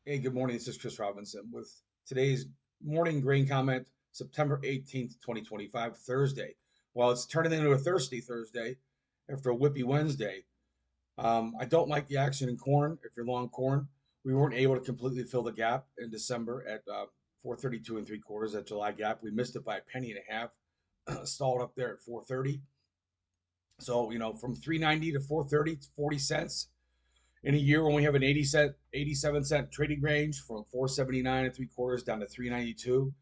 Hey, good morning. This is Chris Robinson with today's morning grain comment, September 18th, 2025, Thursday. Well, it's turning into a thirsty Thursday after a whippy Wednesday. I don't like the action in corn. If you're long corn, we weren't able to completely fill the gap in December at 432 and three quarters, that July gap. We missed it by a penny and a half, stalled up there at 430. So, from 390 to 430, it's 40 cents in a year when we have an 87 cent trading range from 479 and three quarters down to 392,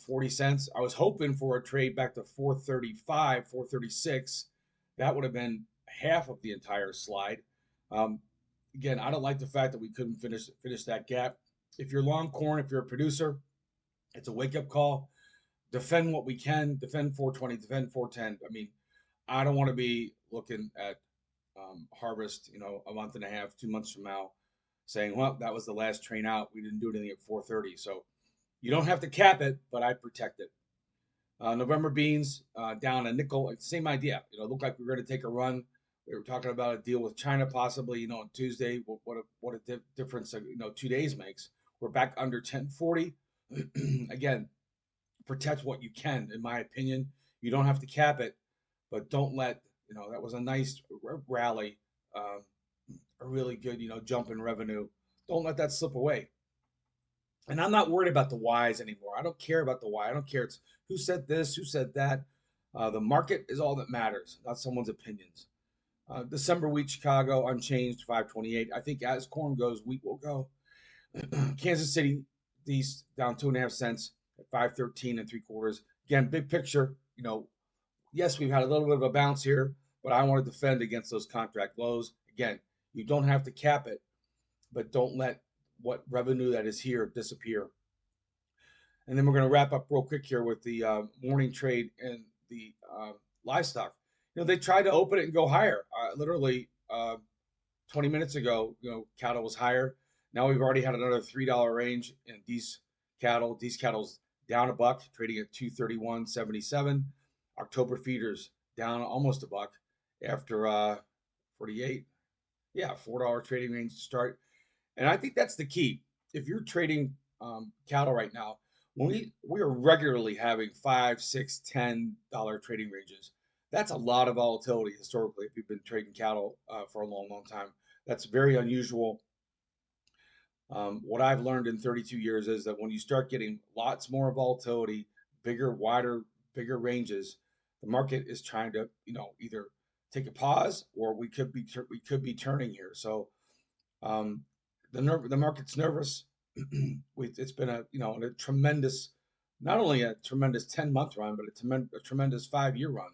40 cents. I was hoping for a trade back to 435, 436. That would have been half of the entire slide. Um, Again, I don't like the fact that we couldn't finish that gap. If you're long corn, if you're a producer, it's a wake up call. Defend what we can. Defend 420. Defend 410. I mean, I don't want to be looking at harvest, a month and a half, 2 months from now, saying, well, that was the last train out. We didn't do anything at 430. So you don't have to cap it, but I protect it. November beans down a nickel. Same idea. It looked like we were going to take a run. We were talking about a deal with China possibly. On Tuesday. What a difference 2 days makes. We're back under 1040. Again, protect what you can. In my opinion, you don't have to cap it, but don't let that was a nice rally, a really good jump in revenue. Don't let that slip away. And I'm not worried about the whys anymore. I don't care about the why. I don't care. It's who said this, who said that. The market is all that matters, not someone's opinions. December wheat Chicago unchanged 528. I think as corn goes, wheat will go. Kansas City these down 2.5 cents at 513 and three quarters. Again, big picture. Yes, we've had a little bit of a bounce here, but I want to defend against those contract lows. Again, you don't have to cap it, but don't let what revenue that is here disappear. And then we're going to wrap up real quick here with the morning trade and the livestock. They tried to open it and go higher. Literally 20 minutes ago, cattle was higher. Now we've already had another $3 range in these cattle. These cattle's down a buck, trading at 231.77. October feeders down almost a buck after 48. Yeah, $4 trading range to start. And I think that's the key. If you're trading cattle right now, when we are regularly having 5, 6, $10 trading ranges. That's a lot of volatility historically. If you've been trading cattle for a long, long time, that's very unusual. What I've learned in 32 years is that when you start getting lots more volatility, bigger, wider, bigger ranges, the market is trying to, either take a pause or we could be turning here. So the market's nervous. It's been a tremendous, not only a tremendous 10-month run, but a tremendous 5-year run.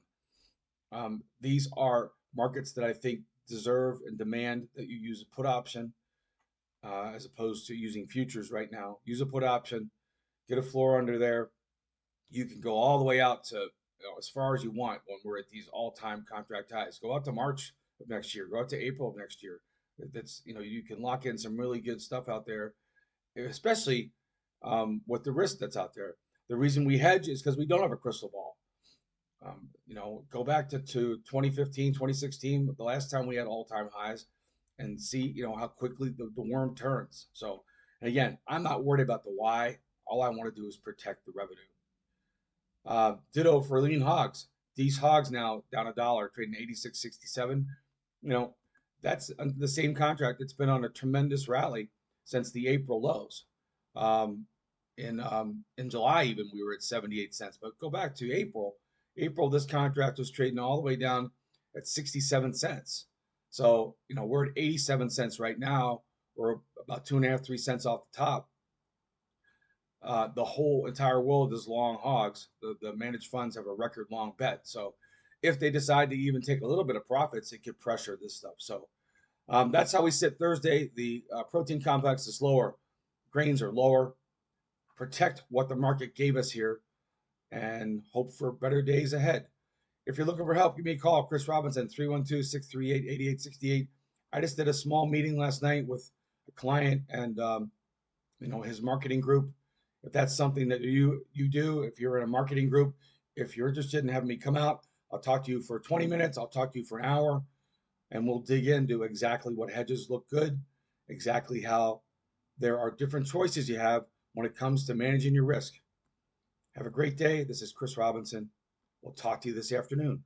These are markets that I think deserve and demand that you use a put option as opposed to using futures right now. Use a put option, get a floor under there. You can go all the way out to as far as you want when we're at these all-time contract highs. Go out to March of next year. Go out to April of next year. That's you can lock in some really good stuff out there, especially with the risk that's out there. The reason we hedge is because we don't have a crystal ball. Go back to 2015, 2016, the last time we had all-time highs, and see, how quickly the worm turns. So, and again, I'm not worried about the why. All I want to do is protect the revenue. Ditto for lean hogs. These hogs now down $1, trading 86.67. You know, that's the same contract. It's been on a tremendous rally since the April lows. Um, in July, even we were at 78 cents. But go back to April. April, this contract was trading all the way down at 67 cents. So, we're at 87 cents right now. We're about 2.5, 3 cents off the top. The whole entire world is long hogs. The managed funds have a record long bet. So if they decide to even take a little bit of profits, it could pressure this stuff. So that's how we sit Thursday. The protein complex is lower. Grains are lower. Protect what the market gave us here and hope for better days ahead. If you're looking for help, give me a call. Chris Robinson, 312-638-8868. I just did a small meeting last night with a client and his marketing group. If that's something that you do, if you're in a marketing group, if you're interested in having me come out, I'll talk to you for 20 minutes. I'll talk to you for an hour, and we'll dig into exactly what hedges look good, exactly how there are different choices you have when it comes to managing your risk. Have a great day. This is Chris Robinson. We'll talk to you this afternoon.